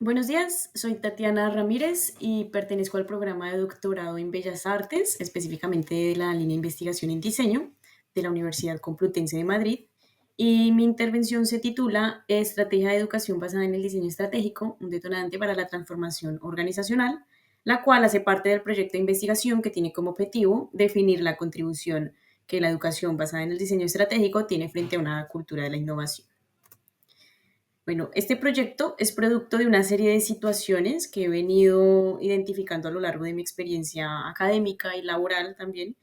Buenos días, soy Tatiana Ramírez y pertenezco al programa de doctorado en Bellas Artes, específicamente de la línea de investigación en diseño de la Universidad Complutense de Madrid. Y mi intervención se titula Estrategia de educación basada en el diseño estratégico, un detonante para la transformación organizacional, la cual hace parte del proyecto de investigación que tiene como objetivo definir la contribución que la educación basada en el diseño estratégico tiene frente a una cultura de la innovación. Bueno, este proyecto es producto de una serie de situaciones que he venido identificando a lo largo de mi experiencia académica y laboral también,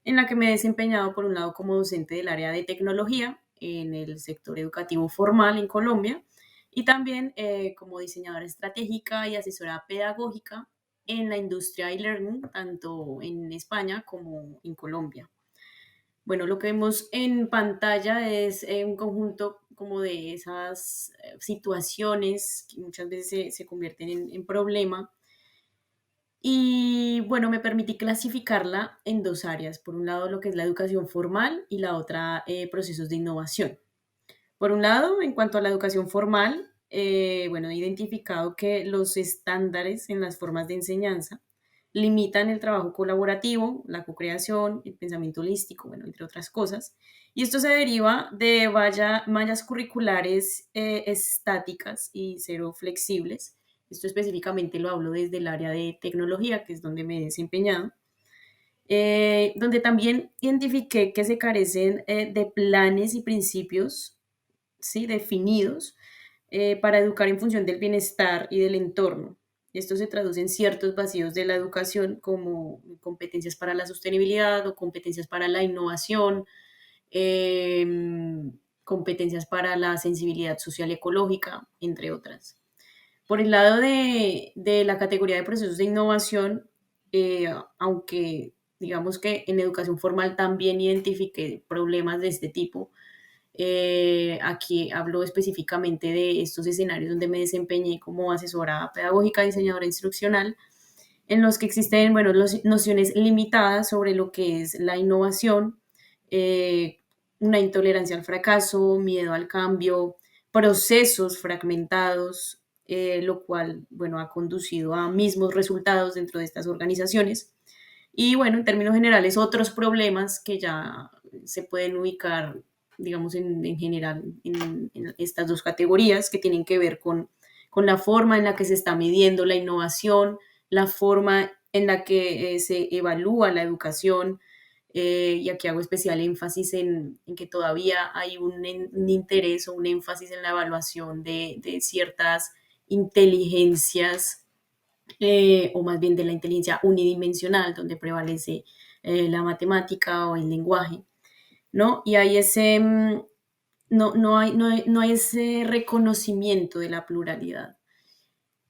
en la que me he desempeñado por un lado como docente del área de tecnología en el sector educativo formal en Colombia y también como diseñadora estratégica y asesora pedagógica en la industria e-learning, tanto en España como en Colombia. Bueno, lo que vemos en pantalla es un conjunto como de esas situaciones que muchas veces se convierten en problema. Y bueno, me permití clasificarla en dos áreas. Por un lado, lo que es la educación formal y la otra, procesos de innovación. Por un lado, en cuanto a la educación formal, bueno, he identificado que los estándares en las formas de enseñanza limitan el trabajo colaborativo, la co-creación, el pensamiento holístico, bueno, entre otras cosas. Y esto se deriva de mallas curriculares estáticas y cero flexibles. Esto específicamente lo hablo desde el área de tecnología, que es donde me he desempeñado, donde también identifiqué que se carecen de planes y principios, ¿sí?, definidos para educar en función del bienestar y del entorno. Esto se traduce en ciertos vacíos de la educación como competencias para la sostenibilidad o competencias para la innovación, competencias para la sensibilidad social y ecológica, entre otras. Por el lado de la categoría de procesos de innovación, aunque digamos que en educación formal también identifiqué problemas de este tipo, aquí hablo específicamente de estos escenarios donde me desempeñé como asesora pedagógica, diseñadora instruccional, en los que existen, bueno, nociones limitadas sobre lo que es la innovación, eh, una intolerancia al fracaso, miedo al cambio, procesos fragmentados, lo cual, bueno, ha conducido a mismos resultados dentro de estas organizaciones. Y bueno, en términos generales, otros problemas que ya se pueden ubicar, digamos, en general en estas dos categorías que tienen que ver con la forma en la que se está midiendo la innovación, la forma en la que se evalúa la educación. Y aquí hago especial énfasis en que todavía hay un interés o un énfasis en la evaluación de ciertas inteligencias, o más bien de la inteligencia unidimensional, donde prevalece la matemática o el lenguaje, ¿no? Y hay ese, no hay ese reconocimiento de la pluralidad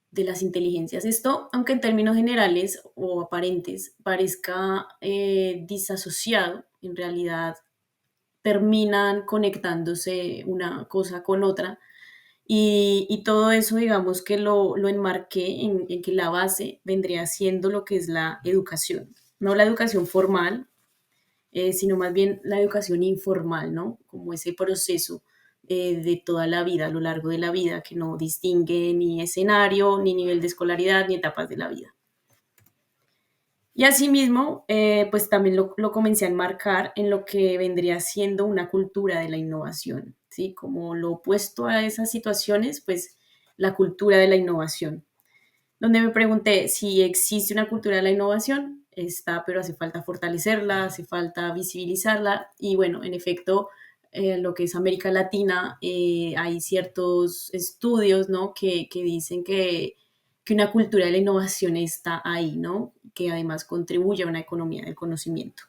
de las inteligencias. Esto, aunque en términos generales o aparentes parezca disasociado, en realidad terminan conectándose una cosa con otra y todo eso, digamos que lo enmarqué en que la base vendría siendo lo que es la educación, no la educación formal, sino más bien la educación informal, ¿no? Como ese proceso de toda la vida, a lo largo de la vida, que no distingue ni escenario, ni nivel de escolaridad, ni etapas de la vida. Y asimismo, pues también lo comencé a enmarcar en lo que vendría siendo una cultura de la innovación, ¿sí? Como lo opuesto a esas situaciones, pues la cultura de la innovación, donde me pregunté si existe una cultura de la innovación, está, pero hace falta fortalecerla, hace falta visibilizarla y bueno, en efecto, lo que es América Latina, hay ciertos estudios, ¿no? Que dicen que una cultura de la innovación está ahí, ¿no? Que además contribuye a una economía del conocimiento.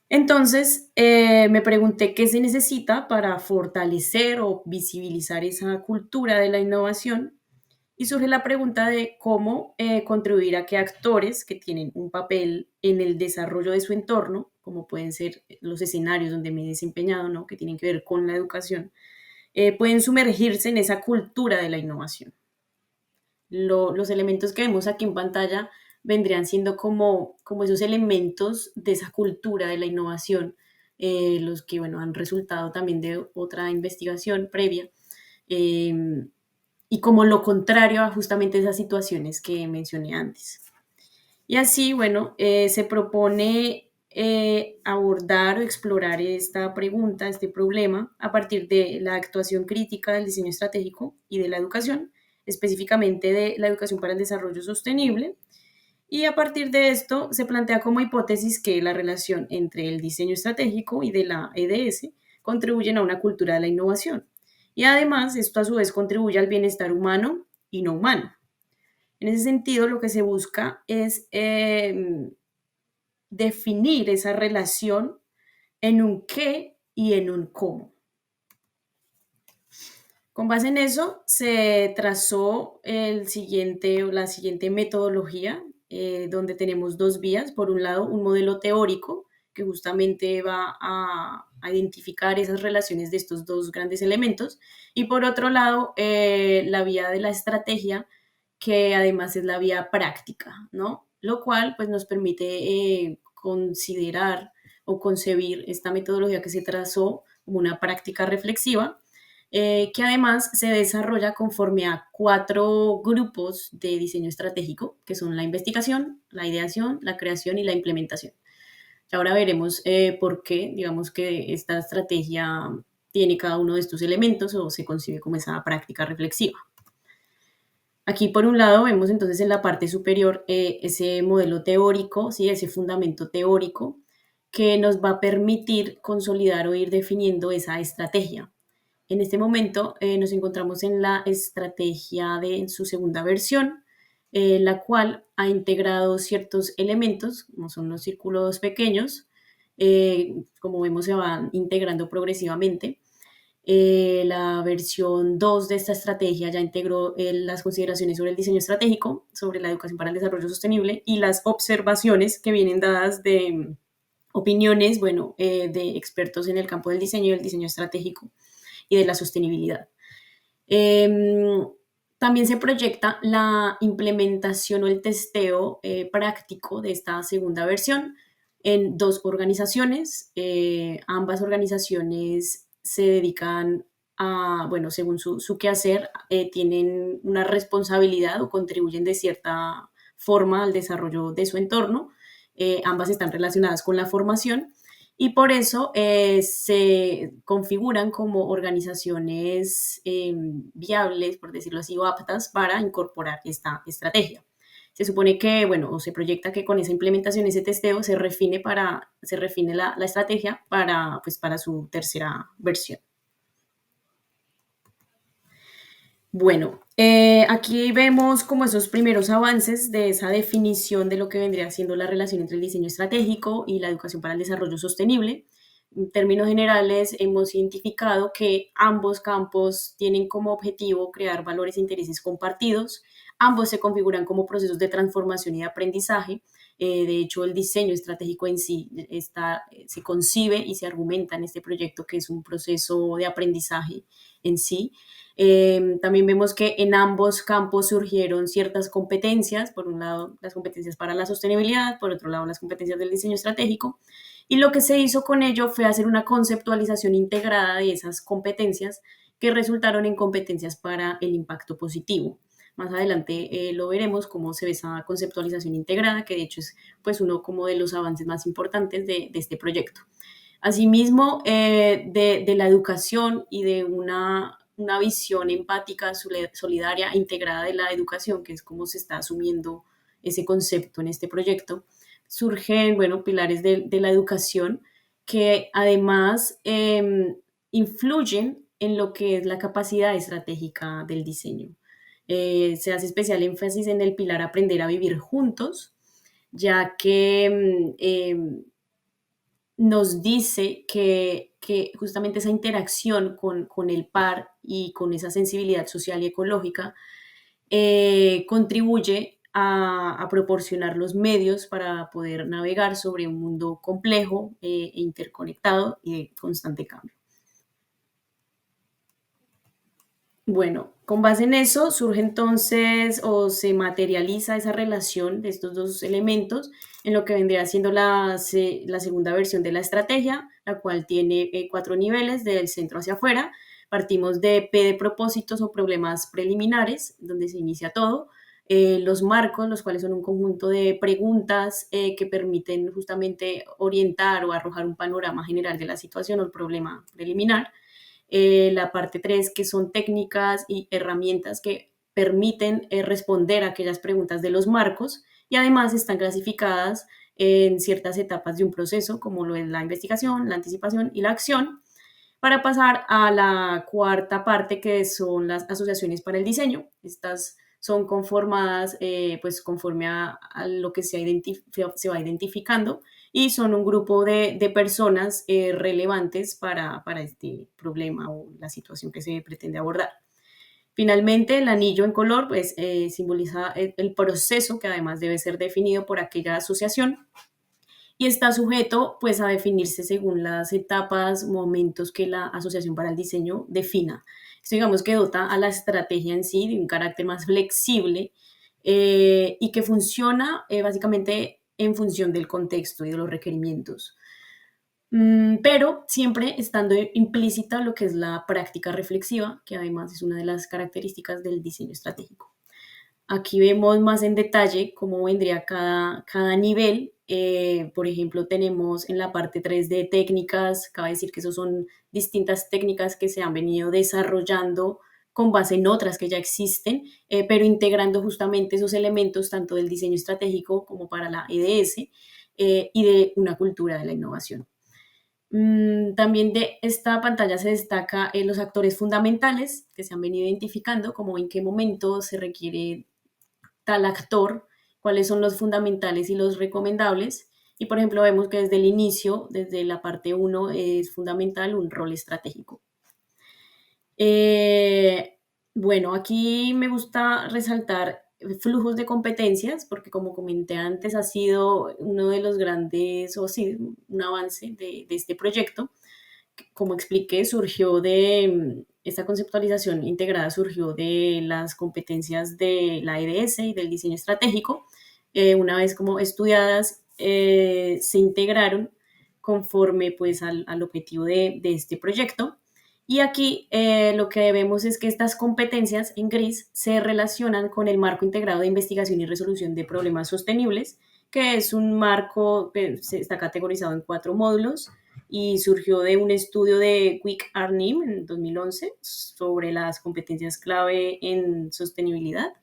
Entonces, me pregunté qué se necesita para fortalecer o visibilizar esa cultura de la innovación y surge la pregunta de cómo contribuir a que actores que tienen un papel en el desarrollo de su entorno, como pueden ser los escenarios donde me he desempeñado, ¿no? Que tienen que ver con la educación, pueden sumergirse en esa cultura de la innovación. Los elementos que vemos aquí en pantalla vendrían siendo como esos elementos de esa cultura de la innovación, los que, bueno, han resultado también de otra investigación previa. Eh, y como lo contrario a justamente esas situaciones que mencioné antes. Y así, bueno, se propone abordar o explorar esta pregunta, este problema, a partir de la actuación crítica del diseño estratégico y de la educación, específicamente de la educación para el desarrollo sostenible. Y a partir de esto se plantea como hipótesis que la relación entre el diseño estratégico y de la EDS contribuyen a una cultura de la innovación. Y además, esto a su vez contribuye al bienestar humano y no humano. En ese sentido, lo que se busca es definir esa relación en un qué y en un cómo. Con base en eso, se trazó la siguiente metodología, donde tenemos dos vías. Por un lado, un modelo teórico que justamente va a identificar esas relaciones de estos dos grandes elementos. Y por otro lado, la vía de la estrategia, que además es la vía práctica, ¿no? Lo cual pues, nos permite considerar o concebir esta metodología que se trazó como una práctica reflexiva, que además se desarrolla conforme a cuatro grupos de diseño estratégico, que son la investigación, la ideación, la creación y la implementación. Y ahora veremos por qué, digamos que esta estrategia tiene cada uno de estos elementos o se concibe como esa práctica reflexiva. Aquí, por un lado, vemos entonces en la parte superior ese modelo teórico, ¿sí? Ese fundamento teórico que nos va a permitir consolidar o ir definiendo esa estrategia. En este momento nos encontramos en la estrategia en su segunda versión, la cual ha integrado ciertos elementos, como son los círculos pequeños, como vemos se van integrando progresivamente. La versión 2 de esta estrategia ya integró las consideraciones sobre el diseño estratégico, sobre la educación para el desarrollo sostenible y las observaciones que vienen dadas de opiniones, bueno, de expertos en el campo del diseño y el diseño estratégico y de la sostenibilidad. También se proyecta la implementación o el testeo práctico de esta segunda versión en dos organizaciones. Ambas organizaciones se dedican a, bueno, según su quehacer, tienen una responsabilidad o contribuyen de cierta forma al desarrollo de su entorno. Ambas están relacionadas con la formación y por eso se configuran como organizaciones viables, por decirlo así, o aptas para incorporar esta estrategia. Se supone que, bueno, o se proyecta que con esa implementación, ese testeo, se refine la estrategia para, pues, para su tercera versión. Bueno, aquí vemos como esos primeros avances de esa definición de lo que vendría siendo la relación entre el diseño estratégico y la educación para el desarrollo sostenible. En términos generales, hemos identificado que ambos campos tienen como objetivo crear valores e intereses compartidos. Ambos se configuran como procesos de transformación y de aprendizaje. De hecho, el diseño estratégico en sí se concibe y se argumenta en este proyecto que es un proceso de aprendizaje en sí. También vemos que en ambos campos surgieron ciertas competencias, por un lado las competencias para la sostenibilidad, por otro lado las competencias del diseño estratégico, y lo que se hizo con ello fue hacer una conceptualización integrada de esas competencias que resultaron en competencias para el impacto positivo. Más adelante lo veremos cómo se ve esa conceptualización integrada, que de hecho es pues uno como de los avances más importantes de este proyecto. Asimismo, de la educación y de una visión empática, solidaria, integrada de la educación, que es como se está asumiendo ese concepto en este proyecto, surgen, bueno, pilares de la educación que además influyen en lo que es la capacidad estratégica del diseño. Se hace especial énfasis en el pilar aprender a vivir juntos, ya que nos dice que justamente esa interacción con el par y con esa sensibilidad social y ecológica contribuye a proporcionar los medios para poder navegar sobre un mundo complejo e interconectado y de constante cambio. Bueno, con base en eso surge entonces o se materializa esa relación de estos dos elementos en lo que vendría siendo la segunda versión de la estrategia, la cual tiene cuatro niveles del centro hacia afuera, Partimos de P de propósitos o problemas preliminares, donde se inicia todo. Los marcos, los cuales son un conjunto de preguntas que permiten justamente orientar o arrojar un panorama general de la situación o el problema preliminar. La parte 3, que son técnicas y herramientas que permiten responder a aquellas preguntas de los marcos y además están clasificadas en ciertas etapas de un proceso, como lo es la investigación, la anticipación y la acción, para pasar a la cuarta parte, que son las asociaciones para el diseño. Estas son conformadas pues conforme a lo que se va identificando y son un grupo de personas relevantes para este problema o la situación que se pretende abordar. Finalmente, el anillo en color pues, simboliza el proceso que además debe ser definido por aquella asociación y está sujeto pues, a definirse según las etapas, momentos que la Asociación para el Diseño defina. Esto digamos que dota a la estrategia en sí de un carácter más flexible y que funciona básicamente en función del contexto y de los requerimientos. Pero siempre estando implícita lo que es la práctica reflexiva, que además es una de las características del diseño estratégico. Aquí vemos más en detalle cómo vendría cada nivel. Por ejemplo, tenemos en la parte 3 de técnicas, cabe decir que eso son distintas técnicas que se han venido desarrollando con base en otras que ya existen, pero integrando justamente esos elementos tanto del diseño estratégico como para la EDS y de una cultura de la innovación. También de esta pantalla se destaca los actores fundamentales que se han venido identificando, como en qué momento se requiere tal actor, cuáles son los fundamentales y los recomendables. Y por ejemplo, vemos que desde el inicio, desde la parte 1, es fundamental un rol estratégico. Bueno, aquí me gusta resaltar flujos de competencias, porque como comenté antes, ha sido uno de los grandes, o sí, un avance de este proyecto. Como expliqué, surgió de esta conceptualización integrada, surgió de las competencias de la EDS y del diseño estratégico. Una vez como estudiadas, se integraron conforme pues al objetivo de este proyecto. Y aquí lo que vemos es que estas competencias en gris se relacionan con el marco integrado de investigación y resolución de problemas sostenibles, que es un marco que está categorizado en 4 módulos y surgió de un estudio de Quick Arnim en 2011 sobre las competencias clave en sostenibilidad.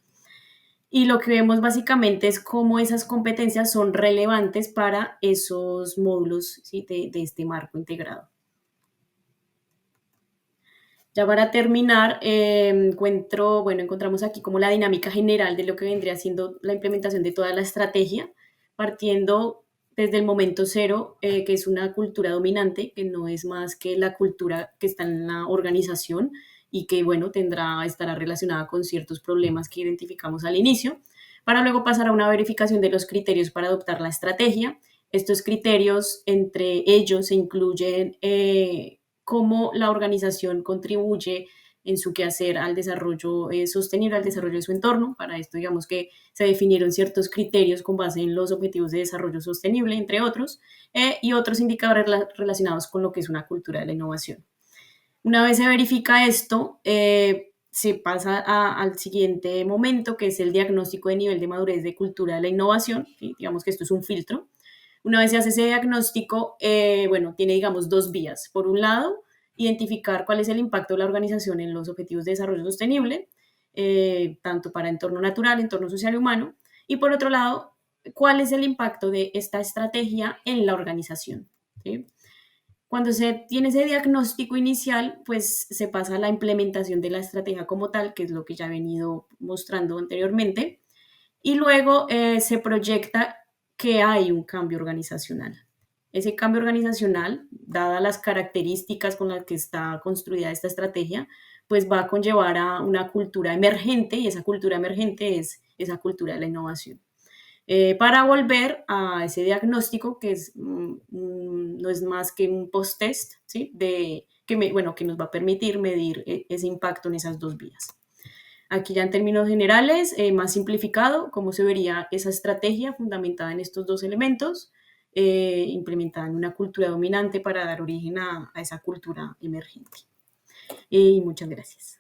Y lo que vemos básicamente es cómo esas competencias son relevantes para esos módulos, ¿sí?, de este marco integrado. Ya para terminar, encontramos aquí como la dinámica general de lo que vendría siendo la implementación de toda la estrategia, partiendo desde el momento cero, que es una cultura dominante, que no es más que la cultura que está en la organización y que, bueno, estará relacionada con ciertos problemas que identificamos al inicio, para luego pasar a una verificación de los criterios para adoptar la estrategia. Estos criterios, entre ellos, se incluyen cómo la organización contribuye en su quehacer al desarrollo sostenible, al desarrollo de su entorno. Para esto, digamos que se definieron ciertos criterios con base en los objetivos de desarrollo sostenible, entre otros, y otros indicadores relacionados con lo que es una cultura de la innovación. Una vez se verifica esto, se pasa al siguiente momento, que es el diagnóstico de nivel de madurez de cultura de la innovación. ¿Sí? Digamos que esto es un filtro. Una vez se hace ese diagnóstico, tiene, digamos, 2 vías. Por un lado, identificar cuál es el impacto de la organización en los objetivos de desarrollo sostenible, tanto para entorno natural, entorno social y humano. Y por otro lado, cuál es el impacto de esta estrategia en la organización. ¿Sí? Cuando se tiene ese diagnóstico inicial, pues se pasa a la implementación de la estrategia como tal, que es lo que ya he venido mostrando anteriormente, y luego se proyecta que hay un cambio organizacional. Ese cambio organizacional, dadas las características con las que está construida esta estrategia, pues va a conllevar a una cultura emergente y esa cultura emergente es esa cultura de la innovación. Para volver a ese diagnóstico que no es más que un post-test, ¿sí?, que nos va a permitir medir ese impacto en esas 2 vías. Aquí ya en términos generales, más simplificado, cómo se vería esa estrategia fundamentada en estos 2 elementos, implementada en una cultura dominante para dar origen a esa cultura emergente. y muchas gracias.